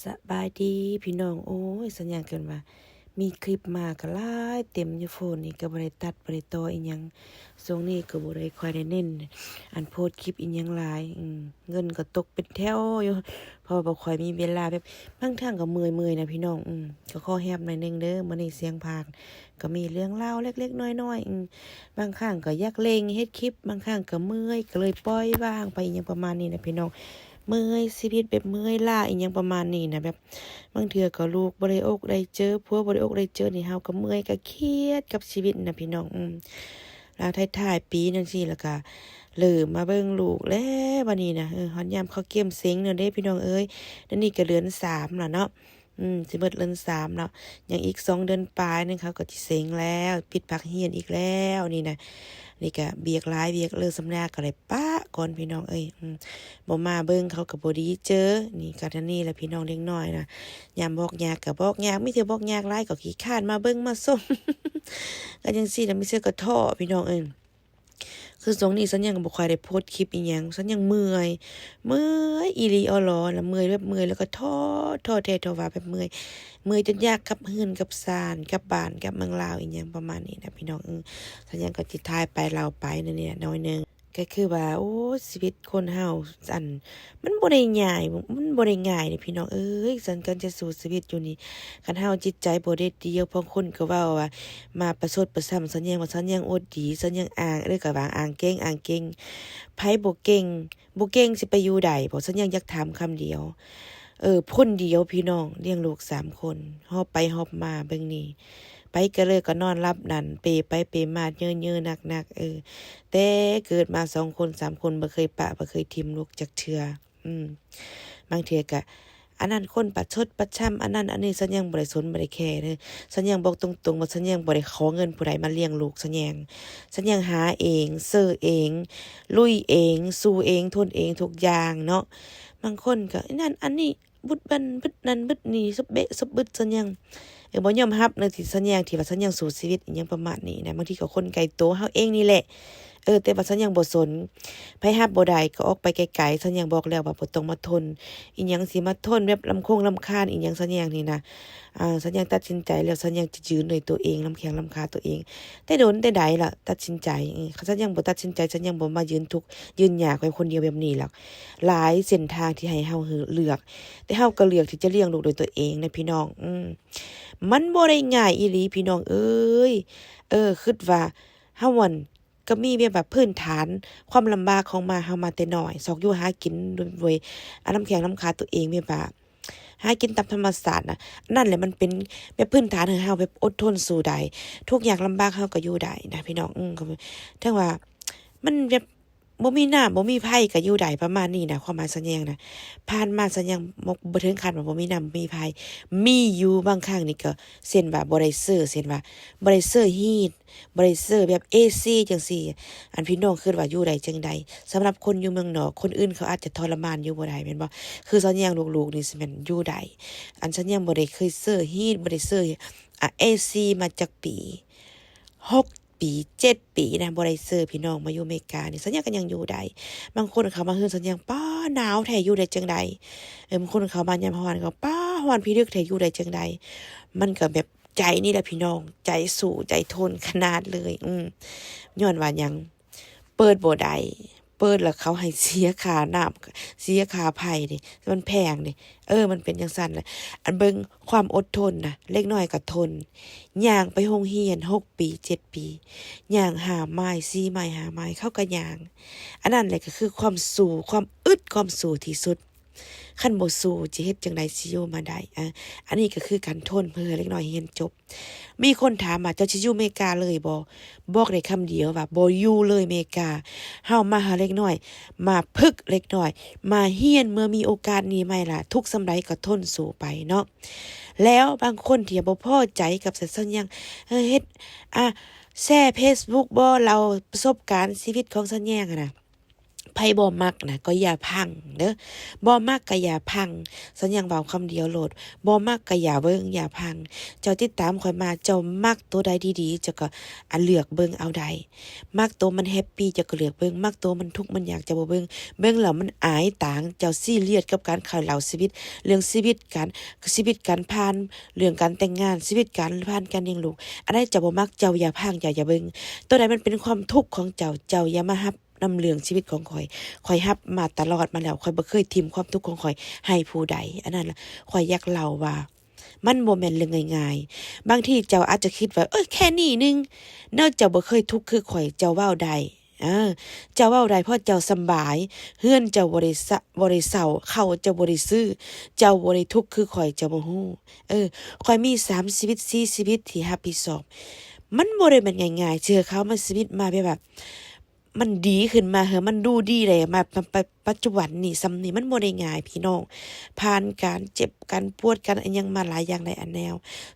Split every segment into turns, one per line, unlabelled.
สบายดีพี่น้องโอ้ยสัญญาณกันว่ามีคลิปมาก็หลายเต็มอยู่โฟนนี่ก็บ่ได้ตัดบ่ได้ต่ออีหยังช่วงนี้ก็บ่ได้ค่อยได้เน้นอันโพสต์คลิปอีหยังหลายเงินก็ตกเป็นแถวอยู่เพราะบ่ค่อยมีเวลาแบบบางครั้งก็เมื่อยๆนะพี่น้องก็ขอแฮบหน่อยนึงเด้อมื้อนี้เสียงพากก็มีเรื่องเล่าเล็กๆน้อยๆบางครั้งก็อยากเล่งเฮ็ดคลิปบางครั้งก็เมื่อยก็เลยปล่อยว่างไปอหยังประมาณนี้นะพี่น้อง เมื่อยชีวิตแบบเมื่อยล้าอีหยังประมาณนี้นะแบบบางเทื่อก็ลูกบ่ได้อกได้เจอผัวบ่ได้อกได้เจอนี่เฮาก็เมื่อยก็เครียดกับชีวิตนะพี่น้องแล้วท้ายๆปีจังซี่แล้วก็เริ่มมาเบิ่งลูกแล้วบัดนี้นะฮอดยามเขาเกียมเซ็งแล้วเด้พี่น้องเอ้ยเดี๋ยวนี้ก็เดือน3แล้วเนาะสิเบิดเดือน3แล้วยังอีก2เดือนปลายนึงเขาก็สิเซ็งแล้วปิดภาคเรียนอีกแล้วนี่นะนี่ก็เบียกหลายเบียกเลิกสำนักก็เลยป๊ะก่อนพี่น้องเอ้ยบ่มาเบิ่งเขาก็บ่ดีเจอนี่ก็ท่านี้แหละพี่น้องเล็กน้อยนะยามบอกยากก็บอกยากมีแต่บอกยากหลายก็ขี้คร้านมาเบิ่งมาส้ม ก็จังซี่น่ะมีเสื้อก็ท้อพี่น้องเอ้ยคือช่วงนี้ฉันยังบ่ค่อยได้โพสต์คลิปอีหยังฉันยังเมื่อยอีหลีอ้อหลอแล้วเมื่อยแบบเมื่อยแล้วก็ท้อแท้ท้อว่าแบบเมื่อยจนอยากกลับเรือนกลับศาลกลับบ้านกลับเมืองลาวอีหยังประมาณนี้นะพี่น้องฉันยังก็สิทายไปลาวไปนั่นนี่น้อยหนึงก็คือว่าโอ้ชีวิตคนเฮาอันมันบ่ได้ง่ายมันบ่ได้ง่ายนี่พี่น้องเอ้ยฉันก็จะสู้ชีวิตอยู่นี่คันเฮาจิตใจบ่ได้ดีบางคนก็เว้าว่ามาประชดประซ้ำฉันยังว่าฉันยังอดดีฉันยังอ้างก็ว่าอ้างเก่งไผบ่เก่งสิไปอยู่ใดบ่ฉันยังอยากถามคำเดียวพ้นเดียวพี่น้องเลี้ยงลูก3 คนฮอบไปฮอบมาเบิ่งนี่ไปก็เลยก็นอนรับนั่นเปไปเปมาเยอะๆหนักๆแต่เกิดมา2 คน3 คนบ่เคยปะบ่เคยทิ่มลูกจักเทื่อบางเทื่อก็อันนั้นคนประชดประชันอันนั้นอันนี้ฉันยังบ่ได้สนบ่ได้แคร์เด้อฉันยังบอกตรงๆว่าฉันยังบ่ได้ขอเงินผู้ใดมาเลี้ยงลูกฉันยังหาเองเซ้อเองลุยเองสู้เองทนเองทุกอย่างเนาะบางคนก็อันนั้นอันนี้บุดบันบึดนั้นบึดนี้ซบเบะซบบึดฉันยังบ่ยอมรับในที่ฉันยังที่ว่าฉันยังสู้ชีวิตอีหยังประมาณนี้นะบางทีก็คนไกลตัวเฮาเองนี่แหละแต่ว่าฉันยังบ่สนไผรับบ่ได้ก็ออกไปไกลๆฉันยังบอกแล้วว่าบ่ต้องมาทนอีหยังสิมาทนแบบรำคาญอีหยังฉันยังนี่นะฉันยังตัดสินใจแล้วฉันยังจะยืนด้วยตัวเองรำแข้งรำคาตัวเองแต่โดนแต่ใดล่ะตัดสินใจฉันยังบ่ตัดสินใจฉันยังบ่มายืนทุกข์ยืนยากไว้คนเดียวแบบนี้หรอกหลายเส้นทางที่ให้เฮาเลือกแต่เฮาก็เลือกที่จะเลี้ยงลูกด้วยตัวเองนะพี่น้องมันบ่ได้ง่ายอีหลีพี่น้องเอ้ยคิดว่าเฮาวันก็มีแบบพื้นฐานความลำบากของเฮามาแต่น้อยซอกอยู่หากินด้วยน้ำแข็งน้ำคาตัวเองแบบหากินตามธรรมชาตินะนั่นแหละมันเป็นแบบพื้นฐานของเฮาแบบอดทนสู้ได้ทุกอย่างลำบากเฮาก็อยู่ได้นะพี่น้องก็ถึงว่ามันแบบบ่มีน้ำบ่มีไผก็อยู่ได้ประมาณนี้นะความหมายสัญญานะผ่านมาสัญญาบ่ถึงขั้นว่าบ่มีน้ำบ่มีไผมีอยู่บางครั้งนี่ก็เช่นว่าบ่ได้ซื้อเช่นว่าบ่ได้ซื้อฮีตบ่ได้ซื้อแบบ AC จังซี่อันพี่น้องคิดว่าอยู่ได้จังใดสำหรับคนอยู่เมืองนอกคนอื่นเขาอาจจะทรมานอยู่บ่ได้แม่นบ่คือสัญญาลูกๆนี่สิแม่นอยู่ได้อันสัญญาบ่ได้เคยซื้อฮีตบ่ได้ซื้อAC มาจากปี6 ปี7 ปีนะบ่ได้ซื้อพี่น้องมาอยู่อเมริกานี่สัญญาก็ยังอยู่ได้บางคนเขามาเฮือนสัญญาป้าหนาวแท้อยู่ได้จังใดบางคนเขามายามร้อนก็ป้าร้อนพี่ลึกแท้อยู่ได้จังใดมันก็แบบใจนี่แหละพี่น้องใจสู้ใจทนขนาดเลยย้อนว่าหยังเปิดบ่ได้เปิดแล้วเขาให้เสียค่าน้ำเสียค่าไผนี่มันแพงนี่มันเป็นจังซั่นแหละอันเบิ่งความอดทนน่ะเล็กน้อยก็ทนย่างไปโรงเรียน6 ปี7 ปีย่างหาไม้4 ไม้5 ไม้เขาก็ย่างอันนั้นแหละก็คือความสู้ความอึดความสู้ที่สุดคันบ่สู้จะเฮ็ดจังได๋สิอยู่มาได้อันนี้ก็คือการทนเพื่อเล็กน้อยเรียนจบมีคนถามว่าเจ้าสิอยู่อเมริกาเลยบ่บอกได้คำเดียวว่าบ่อยู่เลยอเมริกาเฮามาหาเล็กน้อยมาฝึกเล็กน้อยมาเรียนเมื่อมีโอกาสนี้ใหม่ล่ะทุกสำใดก็ทนสู้ไปเนาะแล้วบางคนที่บ่พอใจกับสัญญาเฮ็ดแชร์ Facebook บ่เราประสบการณ์ชีวิตของสัญญาน่ะ ไผบ่มักนะก็อย่าพังเด้อบ่มักก็อย่าพังสัญญังเว้าคำเดียวโลดบ่มักก็อย่าเบิ่งอย่าพังเจ้าติดตามข่อยมาเจ้ามักตัวใดดีๆเจ้าก็เลือกเบิ่งเอาได้มักตัวมันแฮปปี้เจ้าก็เลือกเบิ่งมักตัวมันทุกข์มันอยากจะบ่เบิ่งแล้วมันอายต่างเจ้าซีเรียสกับการเข้าเหล่าชีวิตเรื่องชีวิตการผ่านเรื่องการแต่งงานชีวิตการผ่านการเลี้ยงลูกอันใดเจ้าบ่มักเจ้าอย่าพังอย่าเบิ่งตัวใดมันเป็นความทุกข์ของเจ้าอย่ามารับนำเรื่องชีวิตของข่อยรับมาตลอดมาแล้วข่อยบ่เคยทิ่มความทุกข์ของข่อยให้ผู้ใดอันนั้นล่ะข่อยอยากเล่าว่ามันบ่แม่นเรื่องง่ายๆบางทีเจ้าอาจจะคิดว่าแค่นี้นึงเนาะเจ้าบ่เคยทุกข์คือข่อยเจ้าเว้าได้เจ้าเว้าได้เพราะเจ้าสำบายเฮือนเจ้าบ่ได้เซาข้าวเจ้าบ่ได้ซื้อเจ้าบ่ได้ทุกข์คือข่อยเจ้าบ่ฮู้ข่อยมี3ชีวิต4ชีวิตที่รับผิดชอบมันบ่ได้แม่นง่ายๆเชื่อเขามันชีวิตมาแบบมันดีขึ้นมามันดูดีเลยมาปัจจุบันนี่ซำนี้มันบ่ได้ง่ายพี่น้องผ่านการเจ็บการปวดกันอันยังมาหลายอย่างหลายอันแนว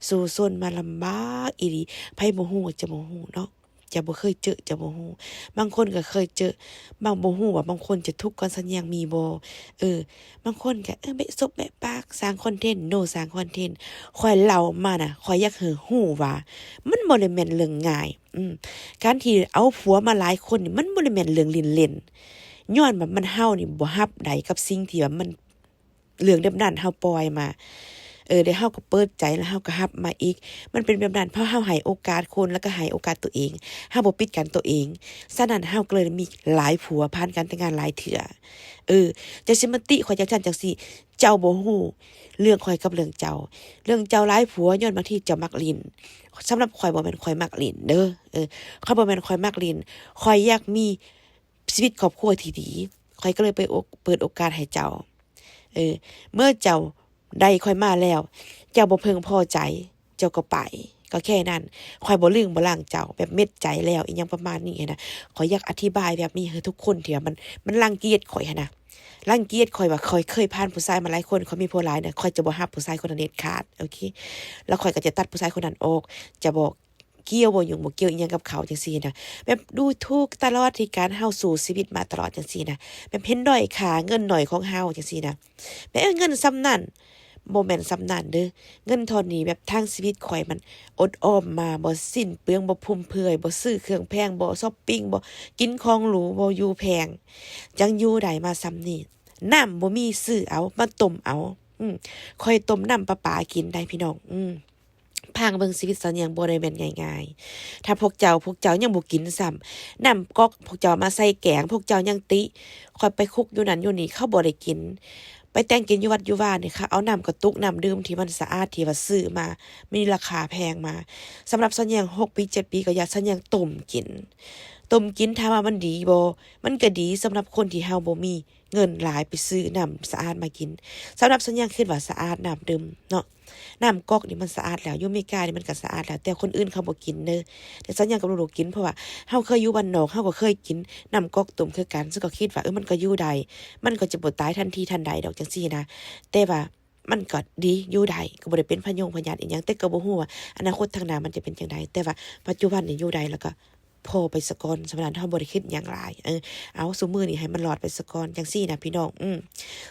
สู่ซนมาลำบากอีหลีไผบ่ฮู้จะบ่ฮู้เนาะจะบ่เคยเจอจะบ่ฮู้บางคนก็เคยเจอบางบ่ฮู้ว่าบางคนจะทุกข์ก่อนสัญญางมีบ่บางคนก็เบะซบเบะปากสร้างคอนเทนต์สร้างคอนเทนต์ข่อยเล่ามาน่ะข่อยอยากให้ฮู้ว่ามันบ่ได้แม่นเรื่องง่ายการที่เอาผัวมาหลายคนนี่มันบ่ได้แม่นเรื่องเล่นๆย้อนว่ามันเฮานี่บ่รับใดกับสิ่งที่ว่ามันเรื่องแบบนั้นเฮาปล่อยมาได้เฮาก็เปิดใจแล้วเฮาก็รับมาอีกมันเป็นแบบนั้นเพราะเฮาให้โอกาสคนแล้วก็ให้โอกาสตัวเองเฮาบ่ปิดกั้นตัวเองฉะนั้นเฮาก็เลยมีหลายผัวผ่านการแต่งงานหลายเทื่อจะสิมาติข่อยจังซั่นจังซี่เจ้าบ่ฮู้เรื่องข่อยกับเรื่องเจ้าหลายผัวย้อนบางทีเจ้ามักลิ้นสำหรับข่อยบ่แม่นข่อยมักลิ้นเด้อข่อยบ่แม่นข่อยมักลิ้นข่อยอยากมีชีวิตครอบครัวที่ดีข่อยก็เลยไปเปิดโอกาสให้เจ้าเมื่อเจ้าได้ค่อยมาแล้วเจ้าบ่เพึงพอใจเจ้าก็ไปก็แค่นั้นค่อยบ่ลืมบ่ล้างเจ้าแบบเม็ดใจแล้วอีหยังประมาณนี้นะข้อยอยากอธิบายแบบนี้ให้ทุกคนที่ว่ามันรังเกียจข้อยนะรังเกียจข้อยว่าข้อยเคยผ่านผู้ชายมาหลายคนเขามีผัวหลายนะข้อยจะบ่รับผู้ชายคนนั้นเด็ดขาดโอเคแล้วข้อยก็จะตัดผู้ชายคนนั้นออกจะบอกเกี่ยวบ่ยุ่งบ่เกี่ยวอีหยังกับเขาจังซี่นะแบบดูถูกตลอดที่การเฮาสู่ชีวิตมาตลอดจังซี่นะแบบเห็นด้อยค่าเงินหน่อยของเฮาจังซี่นะแบบเงินส่ำนั้นบ่แม่นส่ำนั้นเด้อเงินเท่านี้แบบทางชีวิตข่อยมันอดออมมาบ่สิ้นเปลืองบ่ฟุ่มเฟือยบ่ซื้อเครื่องแพงบ่ช้อปปิงบ่กินของหรูบ่อยู่แพงจังอยู่ได้มาส่ำนี้น้ำบ่มีซื้อเอามาต้มเอาข่อยต้มน้ำประปากินได้พี่น้องพังเบิ่งชีวิตสันยังบ่ได้แม่นง่ายๆถ้าพวกเจ้ายังบ่กินซ้ำน้ำก๊อกพวกเจ้ามาใส่แกงพวกเจ้ายังติค่อยไปคุกอยู่นั่นอยู่นี่เขาบ่ได้กินไปแต่งกินอยู่วัดอยู่ว่านี่ค่ะเอาน้ำกระตุกน้ำดื่มที่มันสะอาดที่ว่าซื้อมามีราคาแพงมาสำหรับสัญญาง6ปี7ปีก็อยากสัญญางต้มกินถ้าว่ามันดีบ่มันก็ดีสำหรับคนที่เฮาบ่มีเงินหลายไปซื้อน้ำสะอาดมากินสำหรับสัญญางคิดว่าสะอาดน้ำดื่มเนาะน้ำก๊อกนี่มันสะอาดแล้วอยู่อเมริกานี่มันก็สะอาดแล้วแต่คนอื่นเขาบ่กินเด้อแต่สัญญางกับลูกๆกินเพราะว่าเฮาเคยอยู่บ้านนอกเฮาก็เคยกินน้ำก๊อกต้มคือกันซึ่งก็คิดว่ามันก็อยู่ได้มันก็จะบ่ตายทันทีทันใดดอกจังซี่นะแต่ว่ามันก็ดีอยู่ได้ก็บ่ได้เป็นพยาธิอีหยังแต่ก็บ่ฮู้ว่าอนาคตข้างหน้ามันจะเป็นจังไดแต่ว่าปัจจุบันนี่อยู่ได้แล้วก็พอไปสะก่อนสำหรับเฮาบ่ได้คิดหยังหลายเอาซุมื้อนี้ให้มันรอดไปสะก่อนจังซี่นะพี่น้อง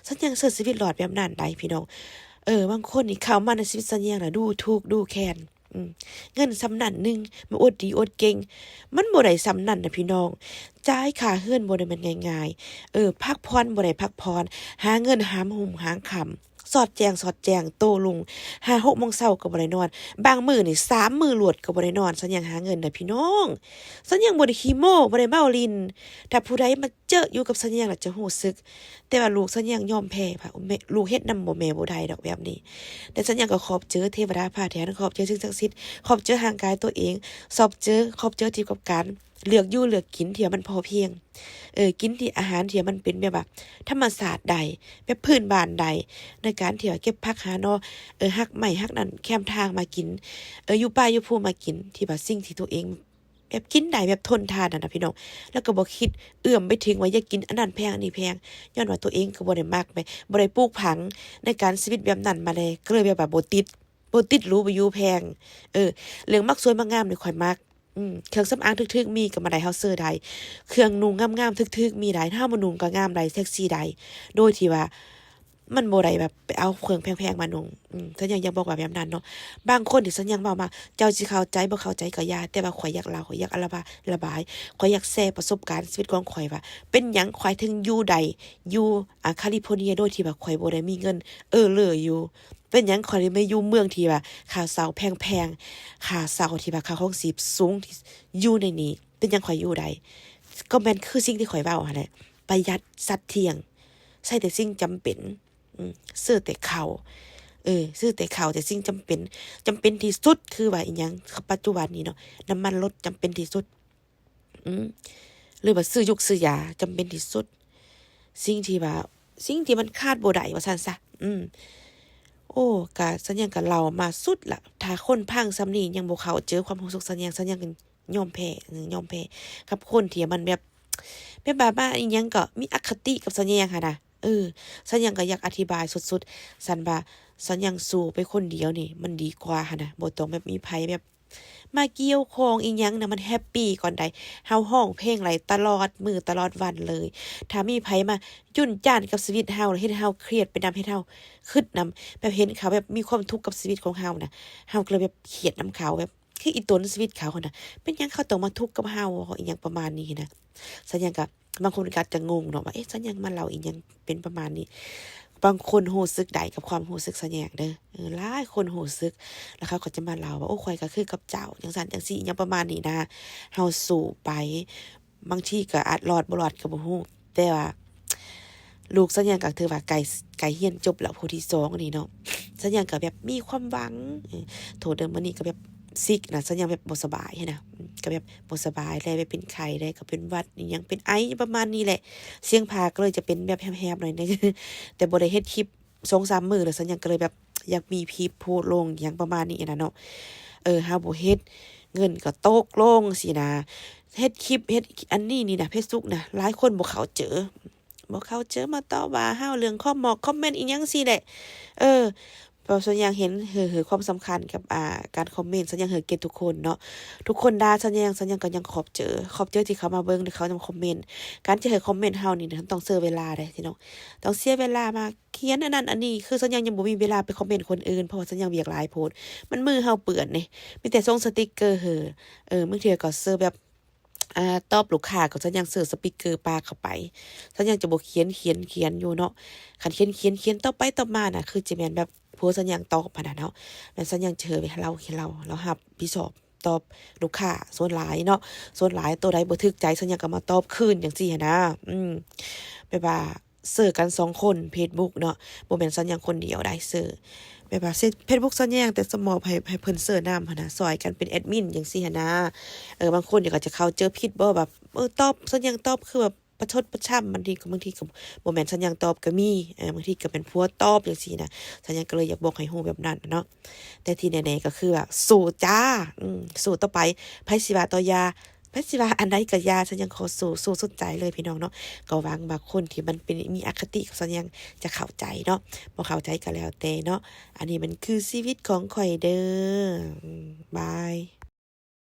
สัญญางเสิร์ชชีวิตรอดแบบนั้นได้พี่น้องบางคนนี่เข้ามาในชีวิตสัญญาน่ะดูถูกดูแคลนเงินสำนั้นนึงมาอวดดีอวดเก่งมันบ่ได้สำนั้นนะพี่น้องจ่ายค่าเฮือนบ่ได้มันง่ายๆพักผ่อนบ่ได้พักผ่อนหาเงินหามหุ่มหางค่ำสอดแจงโตลุง5-6 โมงเช้าก็บ่ได้นอนบางมื้อนี่3มื้อรวดก็บ่ได้นอนสัญญางหาเงินน่ะพี่น้องสัญญางบ่ได้ขี้โม้บ่ได้เมาลิ้นถ้าผู้ใดมาเจออยู่กับสัญญางน่ะจะรู้สึกแต่ว่าลูกสัญญางยอมแพ้ค่ะลูกเฮ็ดนำบ่แม่บ่ได้ดอกแบบนี้แต่สัญญางก็ขอบเจอเทวดาพาแทนขอบเจอสิ่งศักดิ์สิทธิ์ขอบเจอร่างกายตัวเองขอบเจอที่กับการเลือกอยู่เลือกกินที่มันพอเพียงกินที่อาหารที่มันเป็นแบบธรรมศาสตร์ใดแบบพื้นบ้านใดในการที่เก็บผักหาเนาะหักไม้หักนั่นแคมทางมากินอยู่ป่าอยู่ภูมากินที่แบบสิ่งที่ตัวเองแบบกินได้แบบทนทานนะพี่น้องแล้วก็บ่คิดเอื้อมไปถึงว่าอย่ากินอันนั้นแพงอันนี้แพงย้อนว่าตัวเองก็บ่ได้มักแม่บ่ได้ปลูกผังในการชีวิตแบบนั้นมาเลยก็เลยแบบบ่ติดรู้บ่อยู่แพงเรื่องมักสวยมักงามนี่ค่อยมัก เครื่องสำอางทึกๆมีก็มาได้เฮาซื้อได้เครื่องนุ่งงามๆทึกๆมีได้ถ้าบ่นุ่งก็งามได้เซ็กซี่ได้โดยที่ว่ามันบ่ได้แบบไปเอาเครื่องแพงๆมานุ่งฉันยังบอกว่าแบบนั้นเนาะบางคนที่ฉันยังเว้ามาเจ้าสิเข้าใจบ่เข้าใจก็อย่าแต่ว่าข่อยอยากเล่าข่อยอยากระบายข่อยอยากแชร์ประสบการณ์ชีวิตของข่อยว่าเป็นหยังข่อยถึงอยู่ได้อยู่แคลิฟอร์เนียโดยที่ว่าข่อยบ่ได้มีเงินเหลืออยู่เป็นหยังข่อยเลยไม่อยู่เมืองที่ว่าค่าเช่าแพงๆค่าเช่าที่ว่าค่าครองชีพสูงที่อยู่ในนี้เป็นหยังข่อยอยู่ได้ก็แม่นคือสิ่งที่ข่อยเว้าหั่นแหละประหยัดสัตย์เที่ยงใช้แต่สิ่งจำเป็นซื้อแต่ข้าวซื้อแต่ข้าวแต่สิ่งจำเป็นที่สุดคือว่าอีหยังปัจจุบันนี้เนาะน้ำมันรถจำเป็นที่สุดหรือว่าซื้อยุกซื้อยาจำเป็นที่สุดสิ่งที่มันขาดบ่ได้ว่าซั่นซะโอ้กะสัญญังกับเรามาสุดละถ้าคนพังซ้ำนี้ยังบ่เข้าเจอความรู้สึกสัญญังกันยอมแพ้กับคนที่มันแบบว่าอีหยังก็มีอคติกับสัญญังหั่นน่ะสัญญังก็อยากอธิบายสุดๆสันว่าสัญญังสู้ไปคนเดียวนี่มันดีกว่าหั่นน่ะบ่ต้องแบบมีไผแบบมาเกี่ยวข้องอีหยังน่ะมันแฮปปีก่อนใดเฮาร้องเพลงไหลตลอดมื้อตลอดวันเลยถ้ามีไผมายุ่นจ้านกับชีวิตเฮาแล้วเฮ็ดให้เฮาเครียดไปนำเฮ็ดเฮาคิดนำแบบเห็นเขาแบบมีความทุกข์กับชีวิตของเฮาน่ะเฮาก็เลยแบบเครียดนำเขาแบบคืออีตนชีวิตเขาน่ะเป็นหยังเขาต้องมาทุกข์กับเฮาอีหยังประมาณนี้นะสัญญังก็บางคนก็อาจจะงงเนาะว่าสัญญังมาเล่าอีหยังเป็นประมาณนี้บางคนรู้สึกได้กับความรู้สึกสัญญังเด้อหลายคนรู้สึกแล้วเขาก็จะมาเล่าว่าโอ้ข่อยก็คือกับเจ้าจังซั่นจังซี่อีหยังประมาณนี้นะเฮาสู้ไปบางทีก็อาจรอดบ่รอดก็บ่ฮู้แต่ว่าลูกสัญญังก็ถือว่าไกลเรียนจบแล้วผู้ที่2นี่เนาะสัญญังก็แบบมีความหวังโทษเด้อมื้อนี้ก็แบบซิกนะสัญญังแบบบ่สบายหั้นน่ะก็แบบบ่สบายได้ไปเป็นไข้ได้ก็เป็นหวัดอีหยังเป็นไอประมาณนี้แหละเสียงพาก็เลยจะเป็นแบบแหบๆหน่อยนึง แต่บ่ได้เฮ็ดคลิป 2-3 มื้อแล้วสัญญังก็เลยแบบอยากมีคลิปโพสต์ลงหยังประมาณนี้น่ะเนาะเฮาบ่เฮ็ดเงินก็ตกลงสินะเฮ็ดคลิปเฮ็ดอันนี้นี่นะ Facebook น่ะหลายคนบ่เข้าเจอมาต่อว่าเฮาเรื่องคอมเมนต์อีหยังซี้แหละเพราะสัญญังเห็นความสำคัญกับการคอมเมนต์สัญญังเก็บทุกคนเนาะทุกคนด่าสัญญังก็ยังขอบเจอที่เขามาเบิ่งที่เขานำคอมเมนต์การจะคอมเมนต์เฮานี่ต้องเสียเวลาเด้พี่น้องต้องเสียเวลามาเขียนอันนั้นอันนี้คือสัญญังยังบ่มีเวลาไปคอมเมนต์คนอื่นเพราะว่าสัญญังเวียกหลายโพดมันมือเฮาเปื้อนนี่มีแต่ส่งสติกเกอร์บางเทื่อก็เซอแบบตอบลูกค้าก็สัญญังเสิร์ชสปีกเกอร์ปาเข้าไปสัญญังจะบ่เขียนอยู่เนาะคันเขียนต่อไปต่อมาน่ะคือจะแม่นแบบผู้สัญญังตอบหั่นน่ะเนาะแม่นสัญญังเชิญไปให้เรารับผิดชอบตอบลูกค้าส่วนหลายเนาะส่วนหลายตัวใดบ่ถูกใจสัญญังก็มาตอบคืนจังซี่หันนะแบบว่าเสิร์ชกัน2คน Facebook เนาะบ่แม่นสัญญังคนเดียวได้เสิร์ชแบบว่าFacebook สัญญังแต่สมอบให้เพิ่นเสิร์ชนำหั่นน่ะซอยกันเป็นแอดมินจังซี่หันนะบางคนเดี๋ยวก็จะเข้าเจอผิดบ่แบบตอบสัญญังตอบคือแบบประชดประชันบางทีก็บ่แม่นสัญญังตอบก็มีบางทีก็เป็นผัวตอบจังซี่นะสัญญังก็เลยอยากบอกให้ฮู้แบบนั้นเนาะแต่ที่แน่ๆก็คือว่าสู้จ้าสู้ต่อไปไผสิว่าต่อยาไผสิว่าอันใดก็ยาสัญญังขอสู้สุดใจเลยพี่น้องเนาะก็หวังว่าคนที่มันเป็นมีอคติกับสัญญังจะเข้าใจเนาะบ่เข้าใจก็แล้วแต่เนาะอันนี้มันคือชีวิตของข่อยเด้อบาย